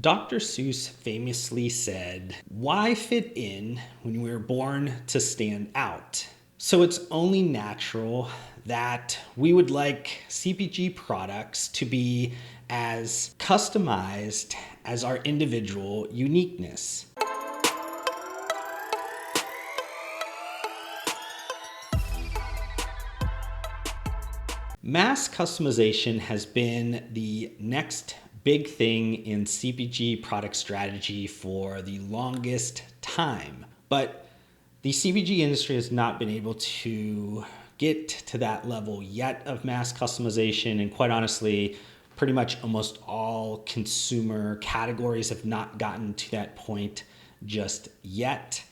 Dr. Seuss famously said, "Why fit in when we were born to stand out?" So it's only natural that we would like CPG products to be as customized as our individual uniqueness. Mass customization has been the next big thing in CPG product strategy for the longest time. But the CPG industry has not been able to get to that level yet of mass customization. And quite honestly, pretty much almost all consumer categories have not gotten to that point just yet.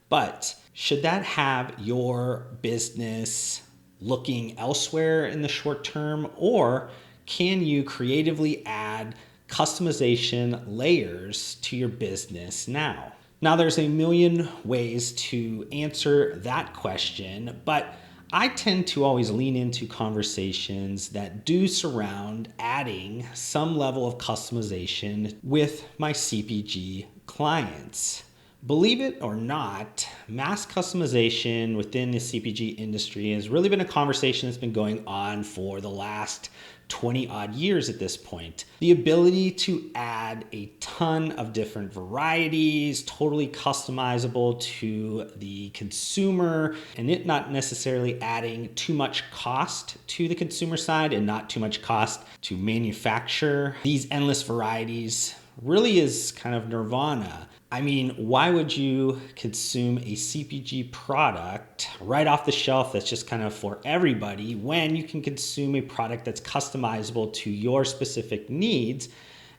But should that have your business looking elsewhere in the short term, or can you creatively add customization layers to your business now? Now, there's a million ways to answer that question, but I tend to always lean into conversations that do surround adding some level of customization with my CPG clients. Believe it or not, mass customization within the CPG industry has really been a conversation that's been going on for the last 20 odd years at this point. The ability to add a ton of different varieties, totally customizable to the consumer, and it not necessarily adding too much cost to the consumer side and not too much cost to manufacture these endless varieties really is kind of nirvana. I mean, why would you consume a CPG product right off the shelf that's just kind of for everybody when you can consume a product that's customizable to your specific needs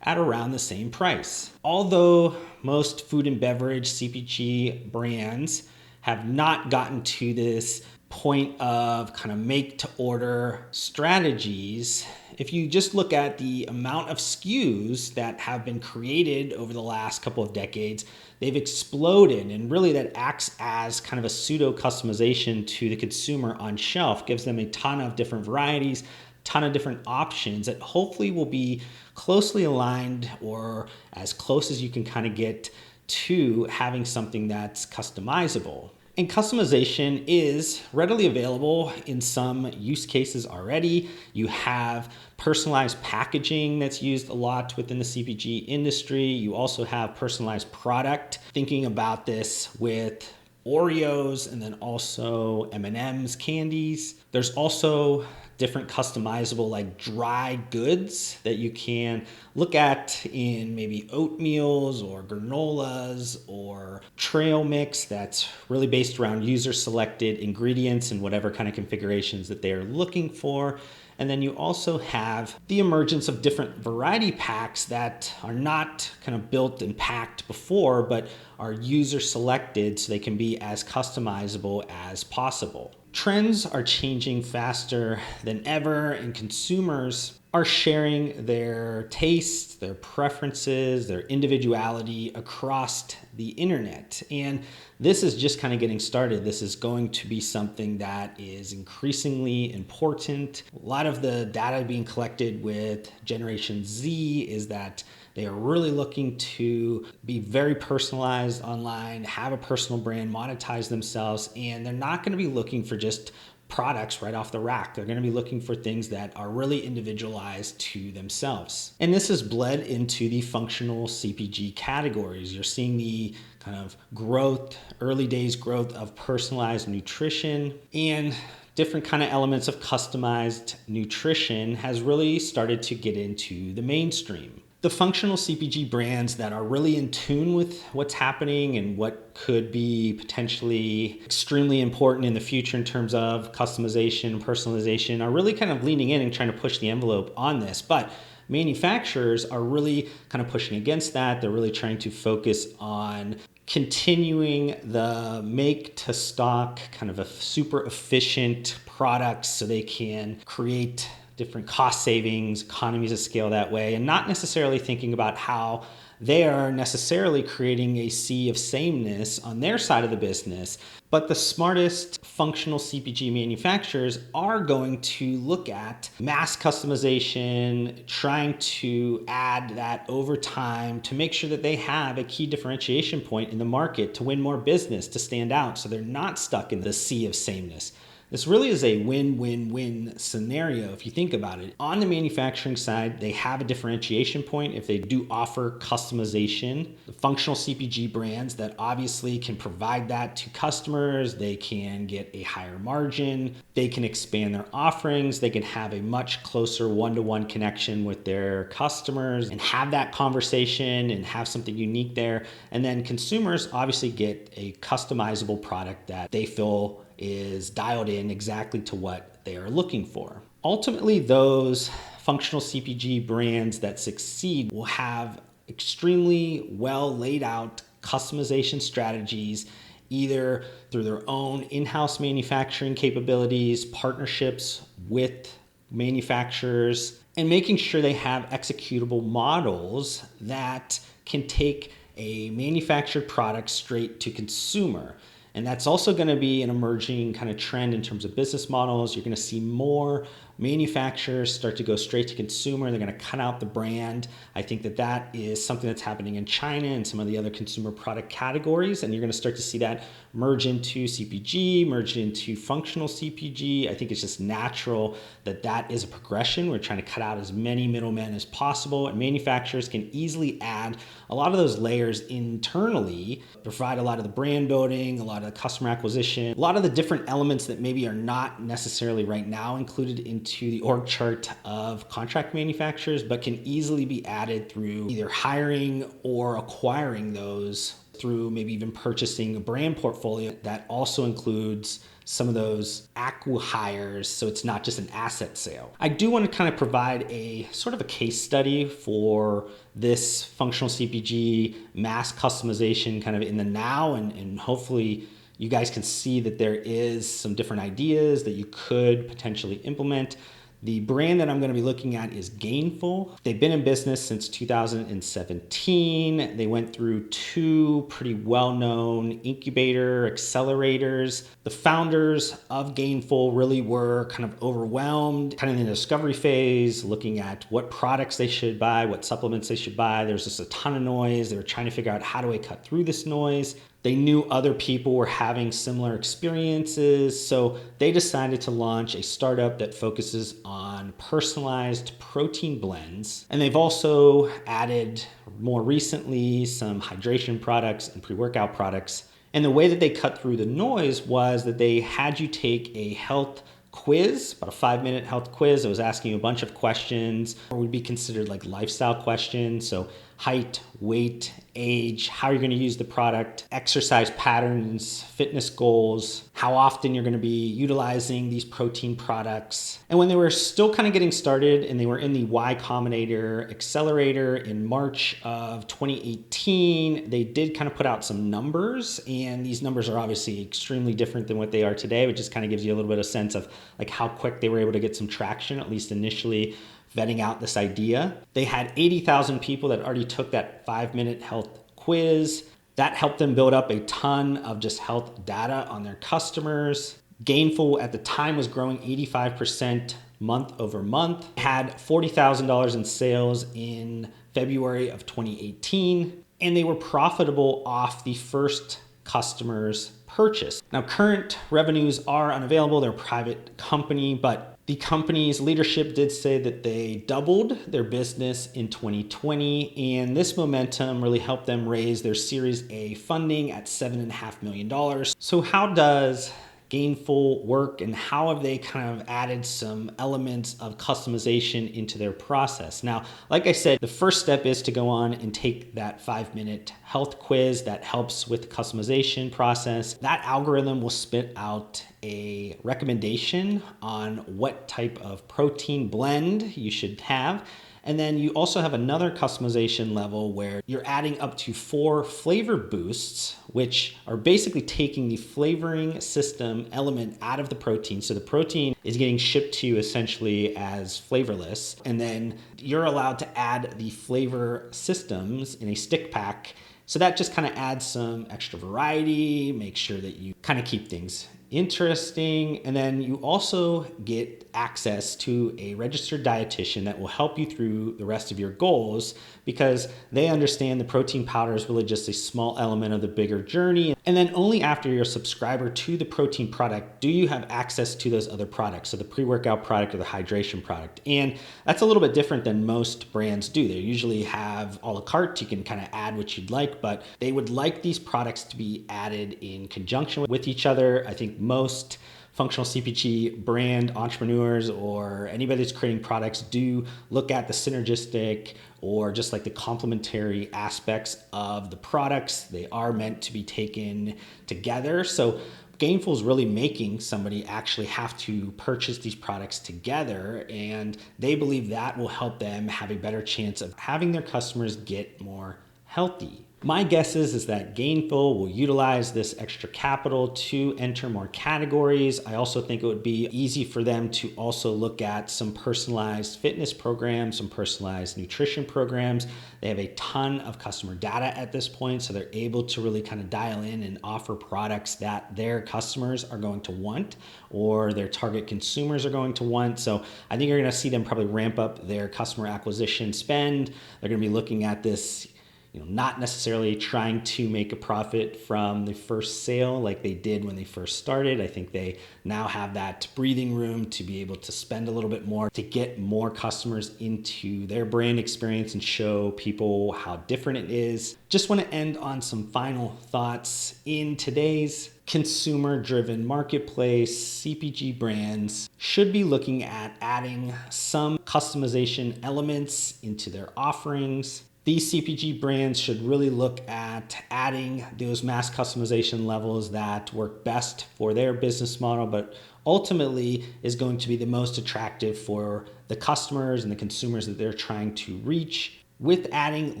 at around the same price? Although most food and beverage CPG brands have not gotten to this point of kind of make to order strategies, if you just look at the amount of SKUs that have been created over the last couple of decades, they've exploded. And really that acts as kind of a pseudo customization to the consumer on shelf, gives them a ton of different varieties, ton of different options that hopefully will be closely aligned or as close as you can kind of get to having something that's customizable. And customization is readily available in some use cases already. You have personalized packaging that's used a lot within the CPG industry. You also have personalized product. Thinking about this with Oreos and then also M&M's candies. There's also different customizable like dry goods that you can look at in maybe oatmeals or granolas or trail mix that's really based around user selected ingredients and whatever kind of configurations that they're looking for. And then you also have the emergence of different variety packs that are not kind of built and packed before, but are user selected so they can be as customizable as possible. Trends are changing faster than ever, and consumers are sharing their tastes, their preferences, their individuality across the internet. And this is just kind of getting started. This is going to be something that is increasingly important. A lot of the data being collected with Generation Z is that they are really looking to be very personalized online, have a personal brand, monetize themselves, and they're not going to be looking for just products right off the rack. They're going to be looking for things that are really individualized to themselves. And this is bled into the functional CPG categories. You're seeing the kind of growth, early days growth of personalized nutrition, and different kind of elements of customized nutrition has really started to get into the mainstream. The functional CPG brands that are really in tune with what's happening and what could be potentially extremely important in the future in terms of customization and personalization are really kind of leaning in and trying to push the envelope on this. But manufacturers are really kind of pushing against that. They're really trying to focus on continuing the make to stock kind of a super efficient product so they can create different cost savings, economies of scale that way, and not necessarily thinking about how they are necessarily creating a sea of sameness on their side of the business. But the smartest functional CPG manufacturers are going to look at mass customization, trying to add that over time to make sure that they have a key differentiation point in the market to win more business, to stand out, so they're not stuck in the sea of sameness. This really is a win-win-win scenario if you think about it. On the manufacturing side, they have a differentiation point if they do offer customization. The functional CPG brands that obviously can provide that to customers, they can get a higher margin, they can expand their offerings, they can have a much closer one-to-one connection with their customers and have that conversation and have something unique there. And then consumers obviously get a customizable product that they feel is dialed in exactly to what they are looking for. Ultimately, those functional CPG brands that succeed will have extremely well laid out customization strategies, either through their own in-house manufacturing capabilities, partnerships with manufacturers, and making sure they have executable models that can take a manufactured product straight to consumer. And that's also going to be an emerging kind of trend in terms of business models. You're going to see more manufacturers start to go straight to consumer. They're going to cut out the brand. I think that that is something that's happening in China and some of the other consumer product categories. And you're going to start to see that merge into CPG, merge into functional CPG. I think it's just natural that that is a progression. We're trying to cut out as many middlemen as possible. And manufacturers can easily add a lot of those layers internally, provide a lot of the brand building, a lot of the customer acquisition, a lot of the different elements that maybe are not necessarily right now included into the org chart of contract manufacturers, but can easily be added through either hiring or acquiring those through maybe even purchasing a brand portfolio that also includes some of those acqui-hires, so it's not just an asset sale. I do want to kind of provide a sort of a case study for this functional CPG mass customization kind of in the now, and hopefully you guys can see that there is some different ideas that you could potentially implement. The brand that I'm going to be looking at is Gainful. They've been in business since 2017. They went through two pretty well-known incubator accelerators. The founders of Gainful really were kind of overwhelmed, kind of in the discovery phase, looking at what products they should buy, what supplements they should buy. There's just a ton of noise. They were trying to figure out, how do I cut through this noise? They knew other people were having similar experiences, so they decided to launch a startup that focuses on personalized protein blends. And they've also added more recently some hydration products and pre-workout products. And the way that they cut through the noise was that they had you take a health quiz, about a 5-minute health quiz that was asking you a bunch of questions, or would be considered like lifestyle questions. So height, weight, age, how you're going to use the product, exercise patterns, fitness goals, how often you're going to be utilizing these protein products. And when they were still kind of getting started and they were in the Y Combinator Accelerator in March of 2018, they did kind of put out some numbers, and these numbers are obviously extremely different than what they are today, which just kind of gives you a little bit of sense of like how quick they were able to get some traction, at least initially, vetting out this idea. They had 80,000 people that already took that 5-minute health quiz. That helped them build up a ton of just health data on their customers. Gainful at the time was growing 85% month over month, had $40,000 in sales in February of 2018, and they were profitable off the first customer's purchase. Now, current revenues are unavailable. They're a private company, but the company's leadership did say that they doubled their business in 2020, and this momentum really helped them raise their Series A funding at $7.5 million. So how does Gainful work, and how have they kind of added some elements of customization into their process? Now, like I said, the first step is to go on and take that 5-minute health quiz that helps with the customization process. That algorithm will spit out a recommendation on what type of protein blend you should have. And then you also have another customization level where you're adding up to 4 flavor boosts, which are basically taking the flavoring system element out of the protein. So the protein is getting shipped to you essentially as flavorless. And then you're allowed to add the flavor systems in a stick pack. So that just kind of adds some extra variety, make sure that you kind of keep things interesting. And then you also get access to a registered dietitian that will help you through the rest of your goals, because they understand the protein powder is really just a small element of the bigger journey. And then only after you're a subscriber to the protein product do you have access to those other products, so the pre-workout product or the hydration product. And that's a little bit different than most brands do. They usually have a la carte, you can kind of add what you'd like, but they would like these products to be added in conjunction with each other. I think most functional CPG brand entrepreneurs or anybody that's creating products do look at the synergistic or just like the complementary aspects of the products. They are meant to be taken together. So Gainful is really making somebody actually have to purchase these products together, and they believe that will help them have a better chance of having their customers get more healthy. My guess is that Gainful will utilize this extra capital to enter more categories. I also think it would be easy for them to also look at some personalized fitness programs, some personalized nutrition programs. They have a ton of customer data at this point, so they're able to really kind of dial in and offer products that their customers are going to want or their target consumers are going to want. So I think you're going to see them probably ramp up their customer acquisition spend. They're going to be looking at this, not necessarily trying to make a profit from the first sale like they did when they first started. I think they now have that breathing room to be able to spend a little bit more to get more customers into their brand experience and show people how different it is. Just want to end on some final thoughts. In today's consumer-driven marketplace, CPG brands should be looking at adding some customization elements into their offerings. These CPG brands should really look at adding those mass customization levels that work best for their business model, but ultimately is going to be the most attractive for the customers and the consumers that they're trying to reach. With adding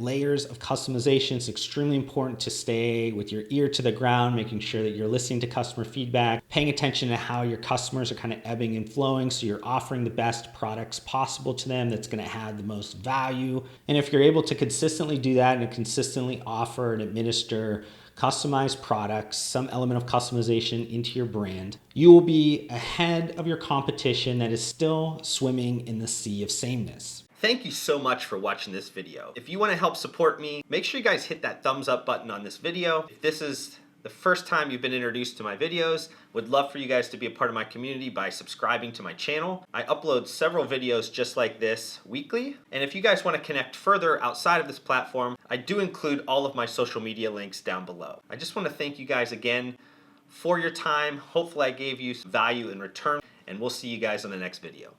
layers of customization, it's extremely important to stay with your ear to the ground, making sure that you're listening to customer feedback, paying attention to how your customers are kind of ebbing and flowing, so you're offering the best products possible to them that's going to have the most value. And if you're able to consistently do that and consistently offer and administer customized products, some element of customization into your brand, you will be ahead of your competition that is still swimming in the sea of sameness. Thank you so much for watching this video. If you want to help support me, make sure you guys hit that thumbs up button on this video. If this is the first time you've been introduced to my videos, would love for you guys to be a part of my community by subscribing to my channel. I upload several videos just like this weekly. And if you guys want to connect further outside of this platform, I do include all of my social media links down below. I just want to thank you guys again for your time. Hopefully I gave you some value in return, and we'll see you guys on the next video.